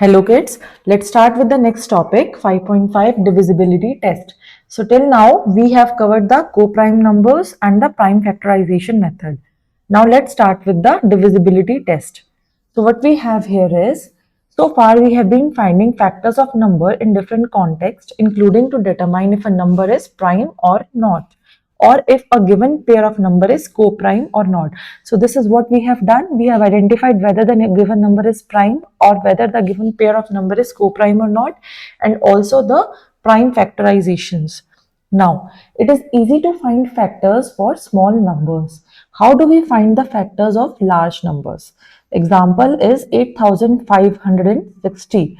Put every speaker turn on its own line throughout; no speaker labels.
Hello kids, let's start with the next topic 5.5 divisibility test. So till now we have covered the co-prime numbers and the prime factorization method. Now let's start with the divisibility test. So what we have here is, so far we have been finding factors of number in different contexts, including to determine if a number is prime or not, or if a given pair of number is co-prime or not. So this is what we have done. We have identified whether the given number is prime or whether the given pair of number is co-prime or not, and also the prime factorizations. Now, it is easy to find factors for small numbers. How do we find the factors of large numbers? Example is 8560.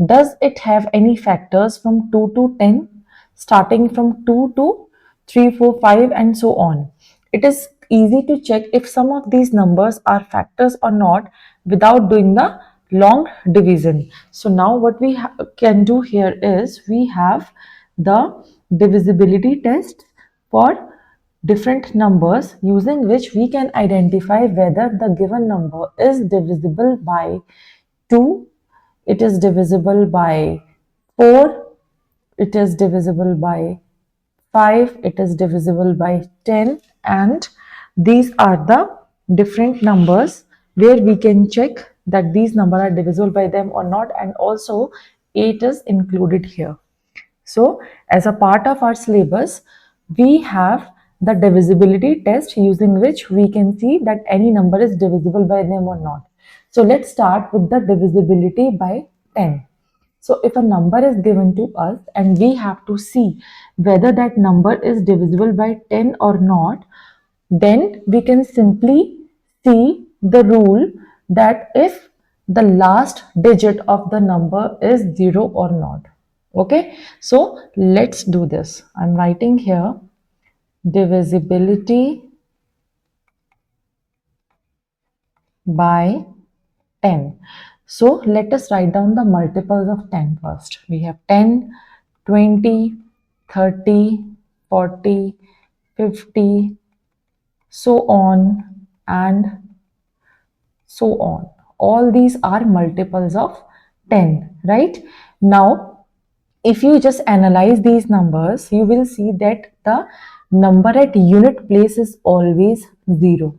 Does it have any factors from 2 to 10, starting from 2 to 3, 4, 5 and so on? It is easy to check if some of these numbers are factors or not without doing the long division. So now what we can do here is we have the divisibility test for different numbers, using which we can identify whether the given number is divisible by 2, it is divisible by 4, it is divisible by 5, it is divisible by 10, and these are the different numbers where we can check that these numbers are divisible by them or not, and also 8 is included here. So as a part of our syllabus, we have the divisibility test, using which we can see that any number is divisible by them or not. So let's start with the divisibility by 10. So if a number is given to us and we have to see whether that number is divisible by 10 or not, then we can simply see the rule that if the last digit of the number is 0 or not. Okay, so let's do this. I'm writing here divisibility by 10. So let us write down the multiples of 10 first. We have 10, 20, 30, 40, 50, so on and so on. All these are multiples of 10, right? Now, if you just analyze these numbers, you will see that the number at unit place is always 0.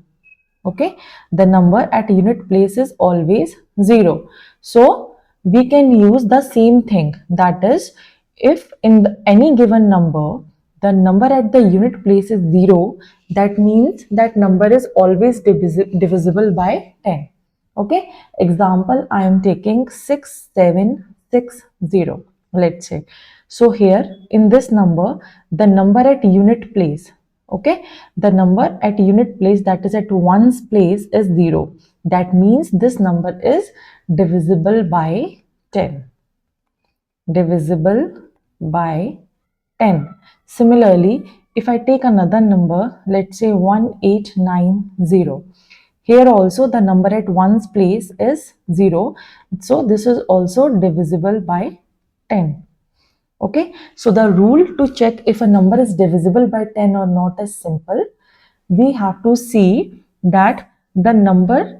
Okay, the number at unit place is always 0. So we can use the same thing, that is, if in any given number the number at the unit place is 0, that means that number is always divisible by 10. Okay, example, I am taking 6760, let's say. So here in this number, the number at unit place, okay, the number at unit place, that is at ones place, is 0. That means this number is divisible by 10. Divisible by 10. Similarly, if I take another number, let's say 1890. Here also the number at ones place is 0. So this is also divisible by 10. Okay, so the rule to check if a number is divisible by 10 or not is simple. We have to see that the number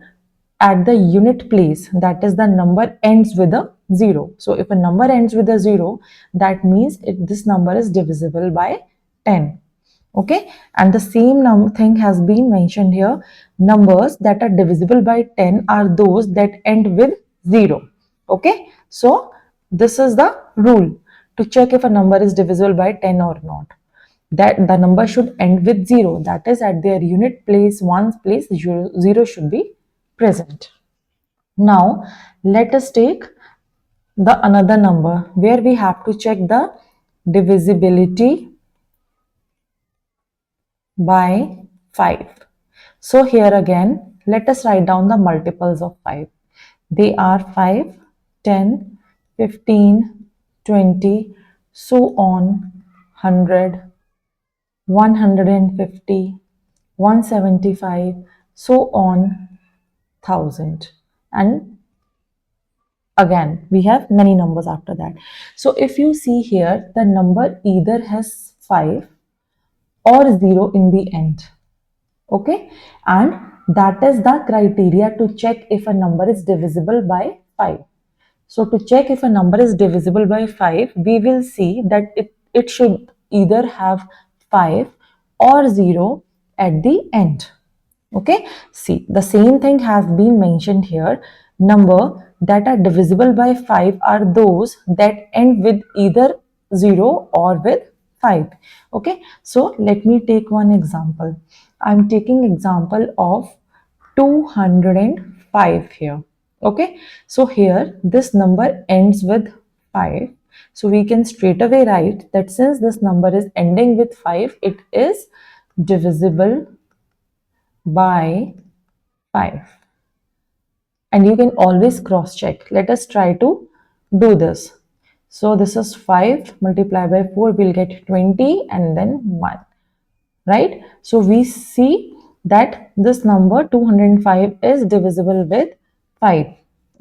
at the unit place, that is the number ends with a 0. So if a number ends with a 0, that means this number is divisible by 10. Okay, and the same thing has been mentioned here. Numbers that are divisible by 10 are those that end with 0. Okay, so this is the rule to check if a number is divisible by 10 or not. That the number should end with 0, that is at their unit place, ones place, 0 should be present. Now let us take the another number where we have to check the divisibility by 5. So here again, let us write down the multiples of 5. They are 5, 10, 15, 20, so on, 100, 150, 175, so on, 1000. And again, we have many numbers after that. So if you see here, the number either has 5 or 0 in the end. Okay, and that is the criteria to check if a number is divisible by 5. So to check if a number is divisible by 5, we will see that it should either have 5 or 0 at the end. Okay, see, the same thing has been mentioned here. Number that are divisible by 5 are those that end with either 0 or with 5. Okay, so let me take one example. I'm taking example of 205 here. Okay, so here this number ends with 5. So we can straight away write that since this number is ending with 5, it is divisible by 5. And you can always cross check. Let us try to do this. So this is 5 multiplied by 4, we'll get 20 and then 1, right? So we see that this number 205 is divisible with 5.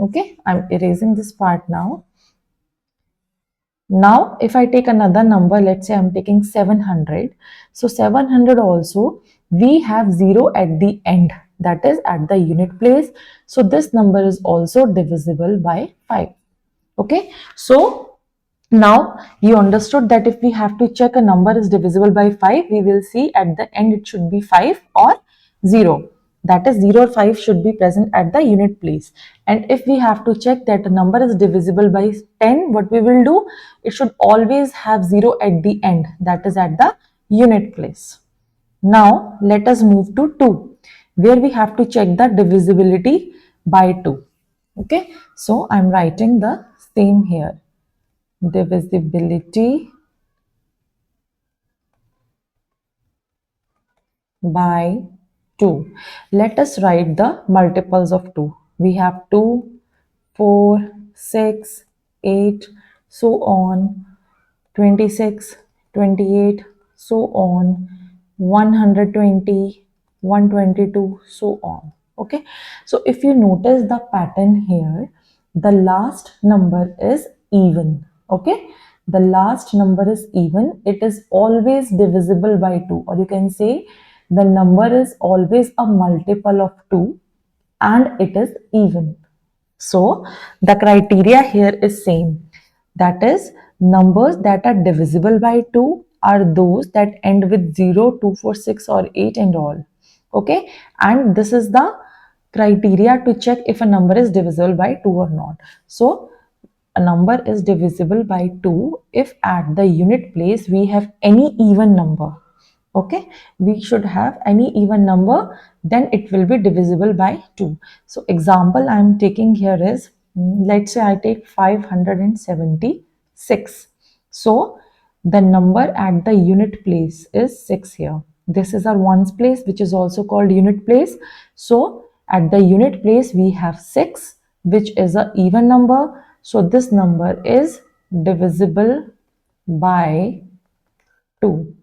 Okay, I'm erasing this part now. Now, if I take another number, let's say I'm taking 700. So 700 also, we have 0 at the end, that is at the unit place. So this number is also divisible by 5. Okay, so now you understood that if we have to check a number is divisible by 5, we will see at the end it should be 5 or 0. That is 0 or 5 should be present at the unit place. And if we have to check that a number is divisible by 10, what we will do? It should always have 0 at the end, that is at the unit place. Now let us move to 2, where we have to check the divisibility by 2. Okay, so I'm writing the same here. Divisibility by 2. Let us write the multiples of 2. We have 2, 4, 6, 8, so on, 26, 28, so on, 120, 122, so on. Okay, so if you notice the pattern here, the last number is even. Okay, the last number is even. It is always divisible by 2, or you can say the number is always a multiple of 2 and it is even. So the criteria here is same. That is, numbers that are divisible by 2 are those that end with 0, 2, 4, 6 or 8 and all. Okay, and this is the criteria to check if a number is divisible by 2 or not. So a number is divisible by 2 if at the unit place we have any even number. Okay, we should have any even number, then it will be divisible by 2. So example I am taking here is, let's say I take 576. So the number at the unit place is 6 here. This is our ones place, which is also called unit place. So at the unit place we have 6, which is an even number. So this number is divisible by 2.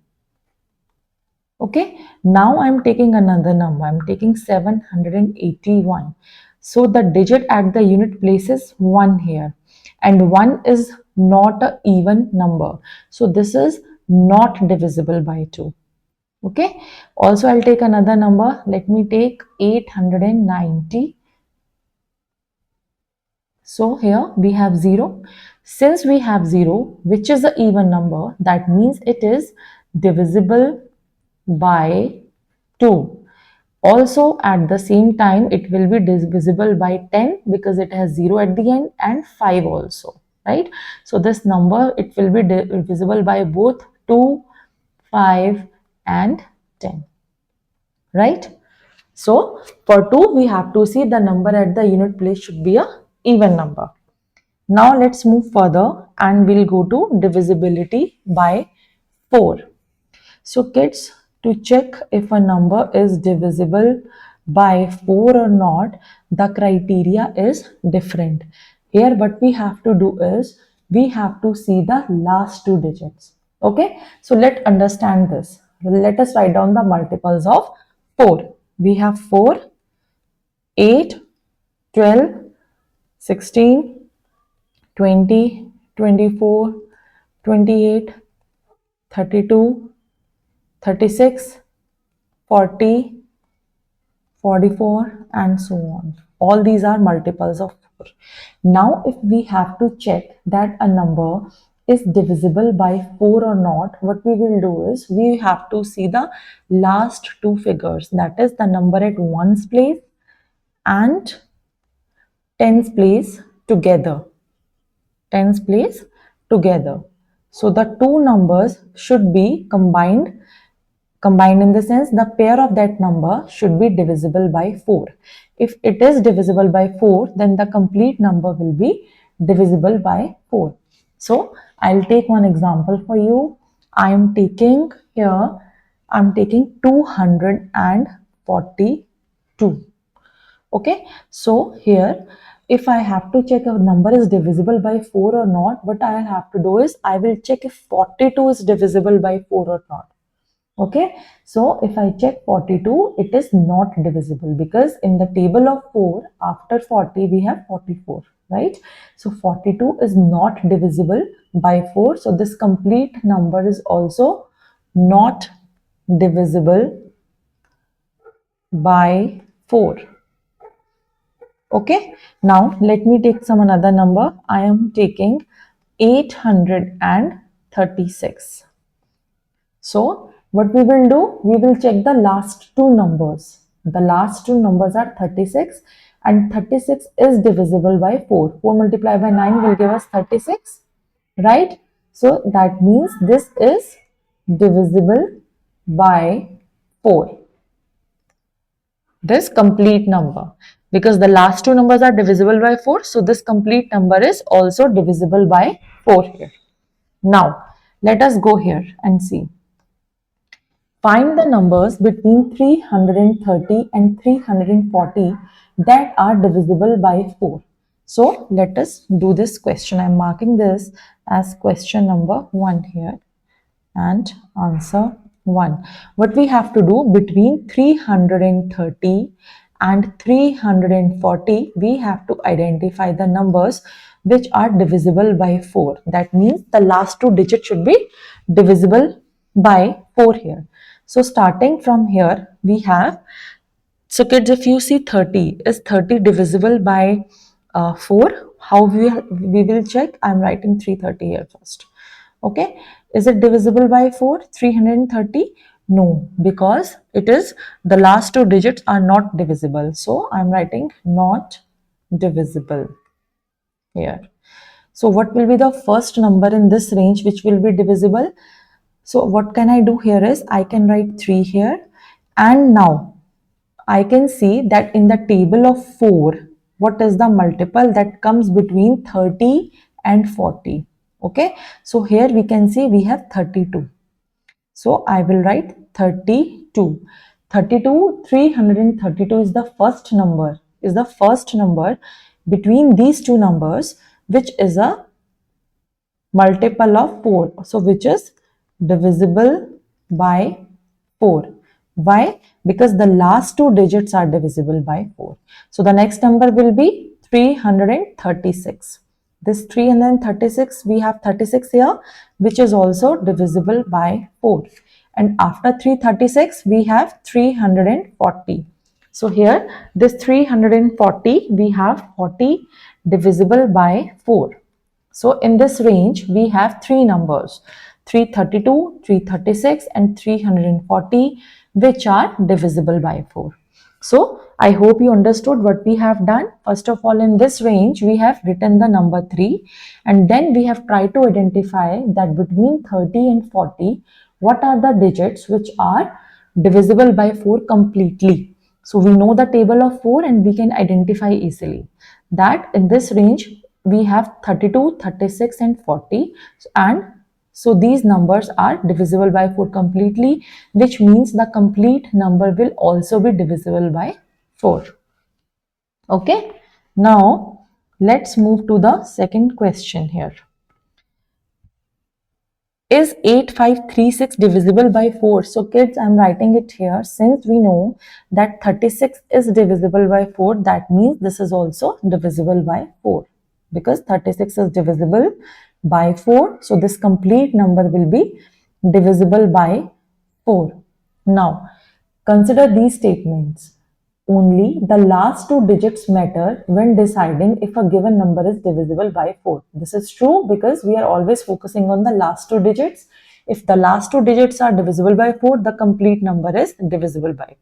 Okay, now I'm taking another number. I'm taking 781. So the digit at the unit place is 1 here, and 1 is not an even number. So this is not divisible by 2. Okay, also I'll take another number. Let me take 890. So here we have 0. Since we have 0, which is an even number, that means it is divisible by 2. Also at the same time it will be divisible by 10 because it has 0 at the end, and 5 also, right? So this number, it will be divisible by both 2, 5 and 10, right? So for 2 we have to see the number at the unit place should be a even number. Now let's move further and we'll go to divisibility by 4. So kids, to check if a number is divisible by 4 or not, the criteria is different. Here what we have to do is, we have to see the last 2 digits. Okay, so let's understand this. Let us write down the multiples of 4. We have 4, 8, 12, 16, 20, 24, 28, 32, 36, 40, 44 and so on. All these are multiples of 4. Now, if we have to check that a number is divisible by 4 or not, what we will do is we have to see the last two figures, that is the number at ones place and tens place together. Tens place together. So the two numbers should be combined. Combined in the sense the pair of that number should be divisible by 4. If it is divisible by 4, then the complete number will be divisible by 4. So I'll take one example for you. I am taking here, I'm taking 242. Okay, so here if I have to check if a number is divisible by 4 or not, what I'll have to do is I will check if 42 is divisible by 4 or not. Okay, so if I check 42, it is not divisible because in the table of 4, after 40, we have 44, right? So 42 is not divisible by 4. So this complete number is also not divisible by 4. Okay, now let me take some another number. I am taking 836. So what we will do, we will check the last two numbers. The last two numbers are 36 and 36 is divisible by 4. 4 multiplied by 9 will give us 36, right? So that means this is divisible by 4. This complete number, because the last two numbers are divisible by 4, so this complete number is also divisible by 4 here. Now let us go here and see. Find the numbers between 330 and 340 that are divisible by 4. So let us do this question. I am marking this as question number 1 here and answer 1. What we have to do, between 330 and 340, we have to identify the numbers which are divisible by 4. That means the last two digits should be divisible by 4 here. So starting from here, we have, so kids, if you see 30, is 30 divisible by 4? How we will check? I am writing 330 here first. Okay, is it divisible by 4? 330? No, because it is, the last two digits are not divisible. So I am writing not divisible here. So what will be the first number in this range which will be divisible? So what can I do here is I can write 3 here, and now I can see that in the table of 4, what is the multiple that comes between 30 and 40? Okay, so here we can see we have 32. So I will write 32. 32, 332 is the first number between these two numbers, which is a multiple of 4. So which is divisible by 4. Why? Because the last two digits are divisible by 4. So the next number will be 336. This 336, we have 36 here, which is also divisible by 4. And after 336, we have 340. So here, this 340, we have 40 divisible by 4. So in this range, we have three numbers, 332, 336 and 340, which are divisible by 4. So I hope you understood what we have done. First of all, in this range, we have written the number 3, and then we have tried to identify that between 30 and 40, what are the digits which are divisible by 4 completely. So we know the table of 4 and we can identify easily that in this range, we have 32, 36 and 40, and so these numbers are divisible by 4 completely, which means the complete number will also be divisible by 4. Okay, now let's move to the second question here. Is 8536 divisible by 4? So kids, I'm writing it here. Since we know that 36 is divisible by 4, that means this is also divisible by 4. Because 36 is divisible by 4. So this complete number will be divisible by 4. Now, consider these statements. only the last two digits matter when deciding if a given number is divisible by 4. This is true because we are always focusing on the last two digits. If the last two digits are divisible by 4, the complete number is divisible by 4,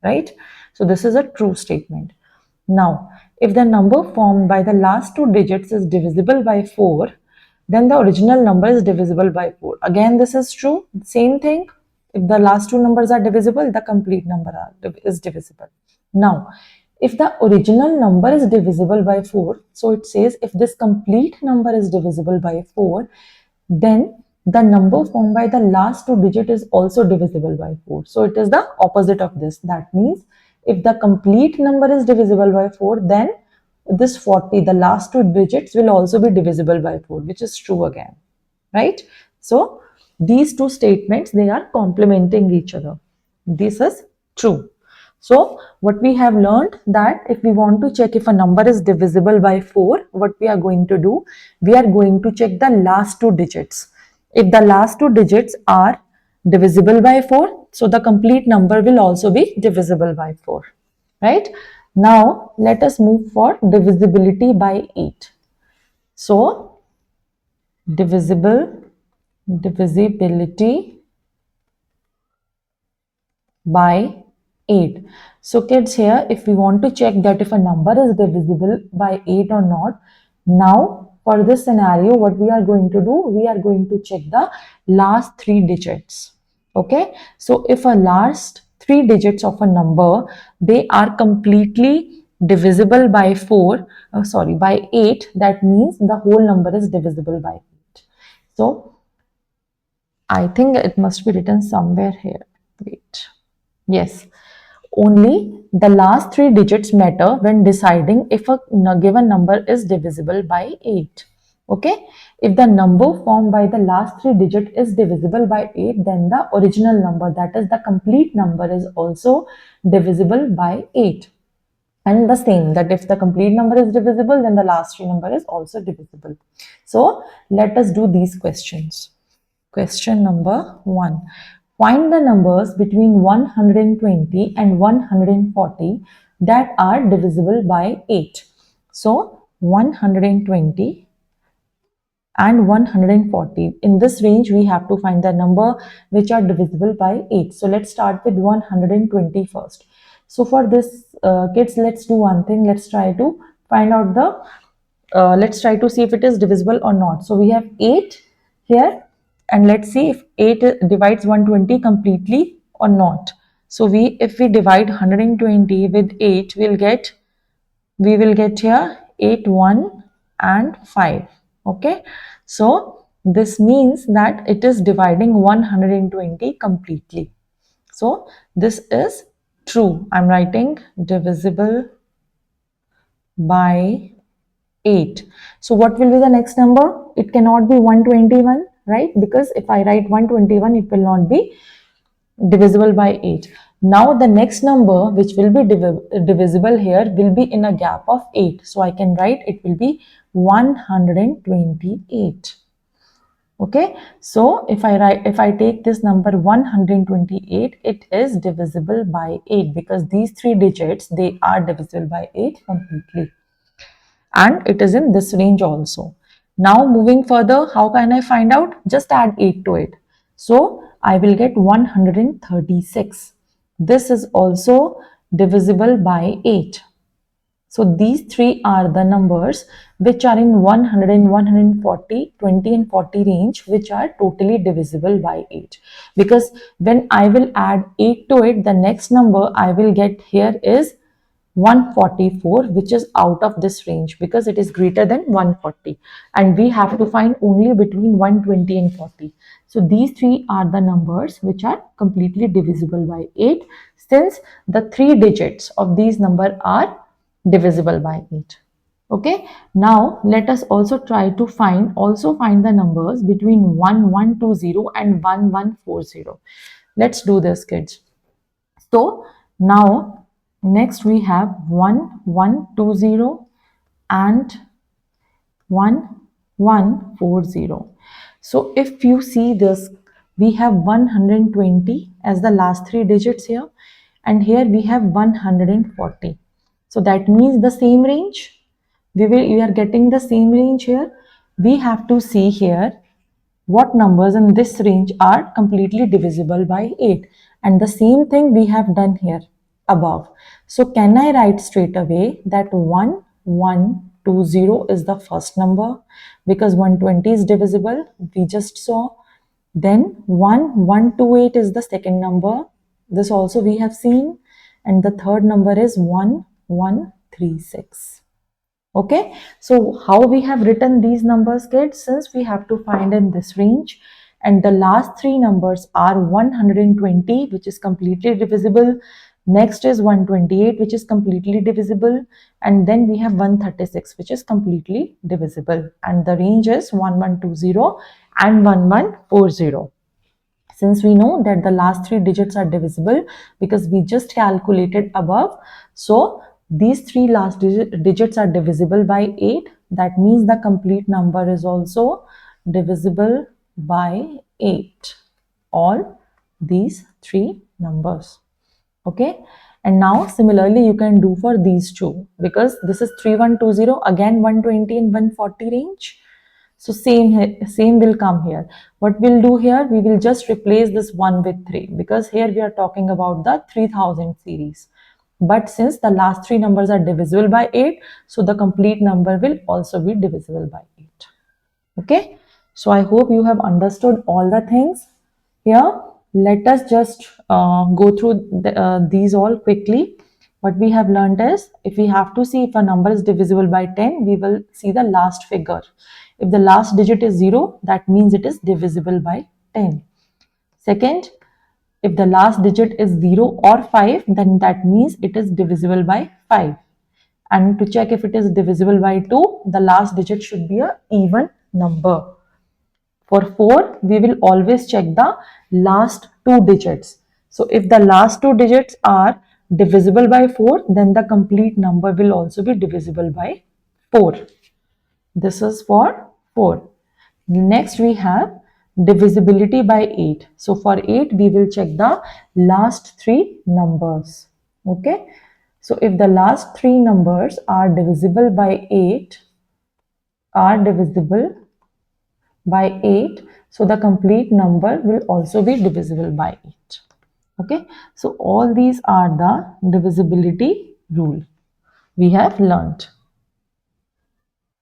right? So this is a true statement. Now, if the number formed by the last two digits is divisible by 4, then the original number is divisible by 4. Again, this is true. Same thing. If the last two numbers are divisible, the complete number is divisible. Now, if the original number is divisible by 4, so it says if this complete number is divisible by 4, then the number formed by the last two digit is also divisible by 4. So it is the opposite of this. That means if the complete number is divisible by 4, then this 40, the last two digits will also be divisible by 4, which is true again, right? So these two statements, they are complementing each other. This is true. So what we have learned that if we want to check if a number is divisible by 4, what we are going to do, we are going to check the last two digits. If the last two digits are divisible by 4, so the complete number will also be divisible by 4, right? Now let us move for divisibility by 8. So divisibility by 8. So kids, here if we want to check that if a number is divisible by 8 or not, now for this scenario what we are going to do, we are going to check the last three digits. Okay, so if a last three digits of a number, they are completely divisible by 8, that means the whole number is divisible by 8. So I think it must be written somewhere here. Wait. Yes, only the last three digits matter when deciding if a given number is divisible by 8. Okay, if the number formed by the last three digits is divisible by 8, then the original number, that is the complete number, is also divisible by 8. And the same, that if the complete number is divisible, then the last three number is also divisible. So let us do these questions. Question number 1. Find the numbers between 120 and 140 that are divisible by 8. So 120 and 140. In this range, we have to find the number which are divisible by 8. So let's start with 120 first. So for this, kids, let's do one thing. Let's try to find out let's try to see if it is divisible or not. So we have 8 here, and let's see if 8 divides 120 completely or not. So if we divide 120 with 8, we will get here 8, 1 and 5. Okay, so this means that it is dividing 120 completely. So this is true. I'm writing divisible by 8. So what will be the next number? It cannot be 121, right? Because if I write 121, it will not be divisible by 8. Now the next number which will be divisible here will be in a gap of 8. So I can write it will be 128. Okay, so if I take this number 128, it is divisible by 8 because these three digits, they are divisible by 8 completely. And it is in this range also. Now moving further, how can I find out? Just add 8 to it. So I will get 136. This is also divisible by 8. So these three are the numbers which are in 100 and 140, 20 and 40 range, which are totally divisible by 8. Because when I will add 8 to it, the next number I will get here is 144, which is out of this range because it is greater than 140, and we have to find only between 120 and 40. So these three are the numbers which are completely divisible by 8, since the three digits of these numbers are divisible by 8. Okay, now let us also try to find the numbers between 1120 and 1140. Let's do this, kids. So now next we have 1120 and 1140. So if you see this, we have 120 as the last three digits here, and here we have 140. So that means the same range. We are getting the same range here. We have to see here what numbers in this range are completely divisible by 8, and the same thing we have done here above. So can I write straight away that 1120 is the first number because 120 is divisible, we just saw. Then 1128 is the second number, this also we have seen, and the third number is 1136. Okay, so how we have written these numbers, kids? Since we have to find in this range, and the last three numbers are 120, which is completely divisible. Next is 128, which is completely divisible. And then we have 136, which is completely divisible. And the range is 1120 and 1140. Since we know that the last three digits are divisible because we just calculated above, so these three last digits are divisible by 8. That means the complete number is also divisible by 8. All these three numbers. Okay. And now similarly you can do for these two, because this is 3120, again 120 and 140 range. So same will come here. What we'll do here, we will just replace this 1 with 3, because here we are talking about the 3000 series. But since the last three numbers are divisible by 8, so the complete number will also be divisible by 8. Okay, so I hope you have understood all the things here. Let us just go through these all quickly. What we have learned is, if we have to see if a number is divisible by 10, we will see the last figure. If the last digit is 0, that means it is divisible by 10. Second, if the last digit is 0 or 5, then that means it is divisible by 5. And to check if it is divisible by 2, the last digit should be an even number. For 4, we will always check the last two digits. So if the last two digits are divisible by 4, then the complete number will also be divisible by 4. This is for 4. Next we have divisibility by 8. So for 8, we will check the last three numbers. Okay. So if the last three numbers are divisible by 8, so the complete number will also be divisible by 8. Okay, so all these are the divisibility rule we have learnt.